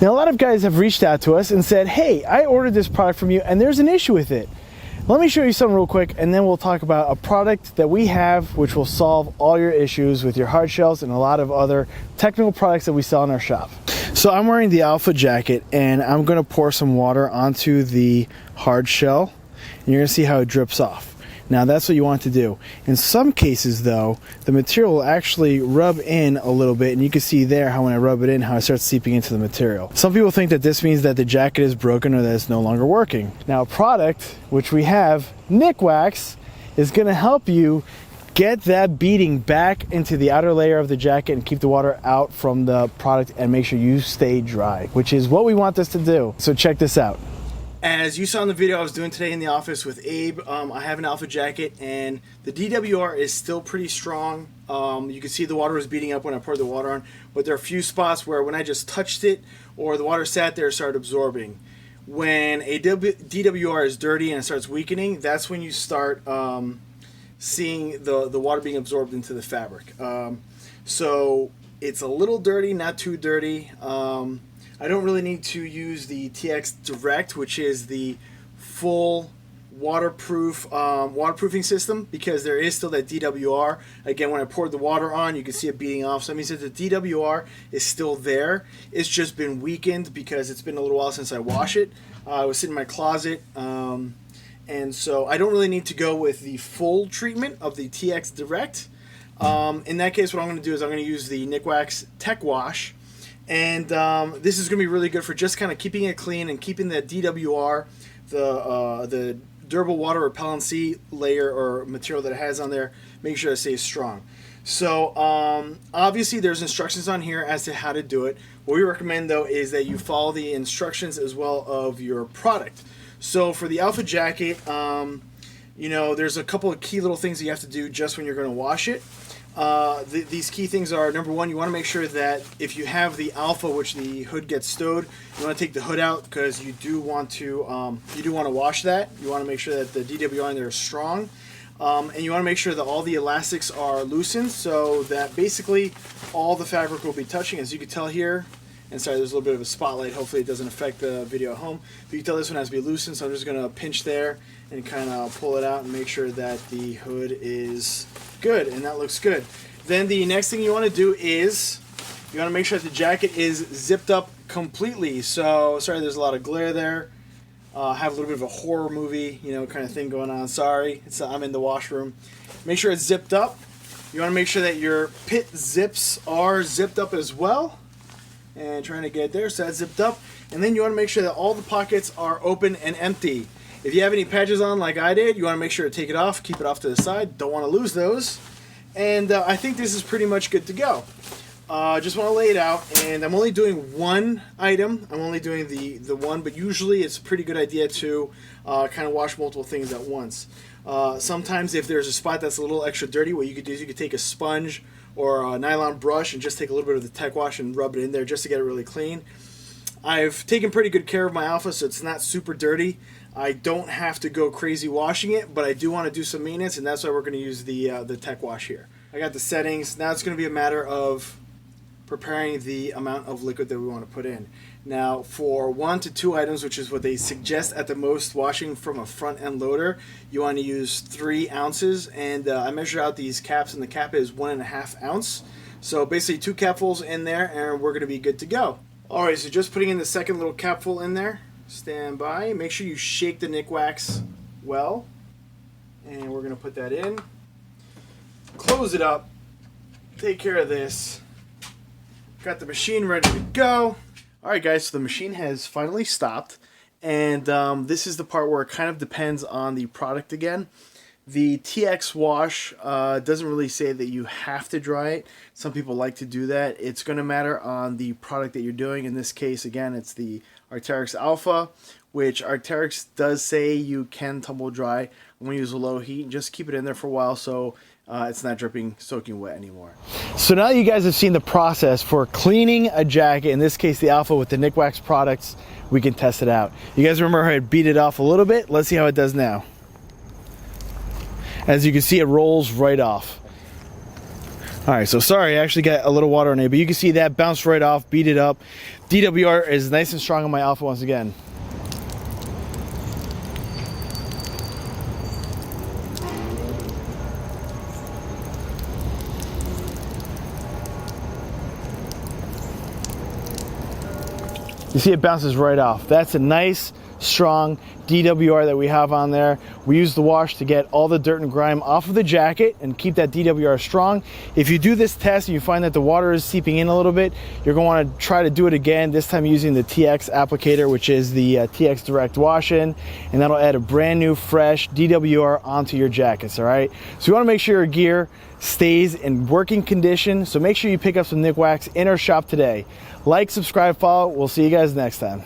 Now, a lot of guys have reached out to us and said, hey, I ordered this product from you and there's an issue with it. Let me show you something real quick, and then we'll talk about a product that we have which will solve all your issues with your hard shells and a lot of other technical products that we sell in our shop. So I'm wearing the Alpha jacket, and I'm going to pour some water onto the hard shell, and you're going to see how it drips off. Now that's what you want to do. In some cases though, the material will actually rub in a little bit, and you can see there how when I rub it in, how it starts seeping into the material. Some people think that this means that the jacket is broken or that it's no longer working. Now a product which we have, Nikwax, is going to help you get that beading back into the outer layer of the jacket and keep the water out from the product and make sure you stay dry, which is what we want this to do. So check this out. As you saw in the video I was doing today in the office with Abe, I have an Alpha jacket and the DWR is still pretty strong. You can see the water was beating up when I poured the water on, but there are a few spots where when I just touched it or the water sat there, it started absorbing. When a DWR is dirty and it starts weakening, that's when you start seeing the water being absorbed into the fabric. So it's a little dirty, not too dirty. I don't really need to use the TX Direct, which is the full waterproofing system, because there is still that DWR. Again, when I poured the water on, you can see it beating off. So that means that the DWR is still there. It's just been weakened because it's been a little while since I wash it. I was sitting in my closet, and so I don't really need to go with the full treatment of the TX Direct. In that case, what I'm going to do is I'm going to use the Nikwax Tech Wash. And this is going to be really good for just kind of keeping it clean and keeping the DWR, the durable water repellency layer or material that it has on there, make sure it stays strong. So obviously there's instructions on here as to how to do it. What we recommend though is that you follow the instructions as well of your product. So for the Alpha jacket, you know, there's a couple of key little things that you have to do just when you're going to wash it. These key things are, number one, you want to make sure that if you have the Alpha, which the hood gets stowed, you want to take the hood out because you do want to wash that. You want to make sure that the DWR in there is strong, and you want to make sure that all the elastics are loosened so that basically all the fabric will be touching. As you can tell here, and sorry, there's a little bit of a spotlight. Hopefully it doesn't affect the video at home. But you can tell this one has to be loosened, so I'm just going to pinch there and kind of pull it out and make sure that the hood is good, and that looks good. Then the next thing you want to do is you want to make sure that the jacket is zipped up completely. So sorry, there's a lot of glare there. I have a little bit of a horror movie, you know, kind of thing going on. Sorry, I'm in the washroom. Make sure it's zipped up. You want to make sure that your pit zips are zipped up as well. And trying to get it there, so that's zipped up. And then you want to make sure that all the pockets are open and empty. If you have any patches on like I did, you want to make sure to take it off, keep it off to the side. Don't want to lose those. And I think this is pretty much good to go. Just want to lay it out, and I'm only doing one item. I'm only doing the one, but usually it's a pretty good idea to kind of wash multiple things at once. Sometimes if there's a spot that's a little extra dirty, what you could do is you could take a sponge or a nylon brush and just take a little bit of the Tech Wash and rub it in there just to get it really clean. I've taken pretty good care of my Alpha, so it's not super dirty. I don't have to go crazy washing it, but I do want to do some maintenance, and that's why we're going to use the Tech Wash here. I got the settings. Now it's going to be a matter of preparing the amount of liquid that we want to put in. Now for 1 to 2 items, which is what they suggest at the most, washing from a front end loader, you want to use 3 ounces, and I measured out these caps, and the cap is 1.5 ounce. So basically 2 capfuls in there, and we're going to be good to go. Alright, so just putting in the second little capful in there. Stand by. Make sure you shake the Nikwax well, and we're going to put that in. Close it up. Take care of this. Got the machine ready to go. Alright guys, so the machine has finally stopped, and this is the part where it kind of depends on the product again. The TX Wash doesn't really say that you have to dry it. Some people like to do that. It's going to matter on the product that you're doing. In this case, again, it's the Arc'teryx Alpha, which Arc'teryx does say you can tumble dry. I'm going to use a low heat and just keep it in there for a while so it's not dripping, soaking wet anymore. So now you guys have seen the process for cleaning a jacket, in this case the Alpha with the Nikwax products. We can test it out. You guys remember how I beat it off a little bit? Let's see how it does now. As you can see, it rolls right off. Alright, so sorry, I actually got a little water on it, but you can see that bounced right off, beat it up. DWR is nice and strong on my Alpha once again. You see it bounces right off. That's a nice, strong DWR that we have on there. We use the wash to get all the dirt and grime off of the jacket and keep that DWR strong. If you do this test and you find that the water is seeping in a little bit, you're going to want to try to do it again, this time using the TX applicator, which is the TX Direct Wash-In, and that'll add a brand new, fresh DWR onto your jackets, all right? So you want to make sure your gear stays in working condition, so make sure you pick up some Nick Wax in our shop today. Like, subscribe, follow. We'll see you guys next time.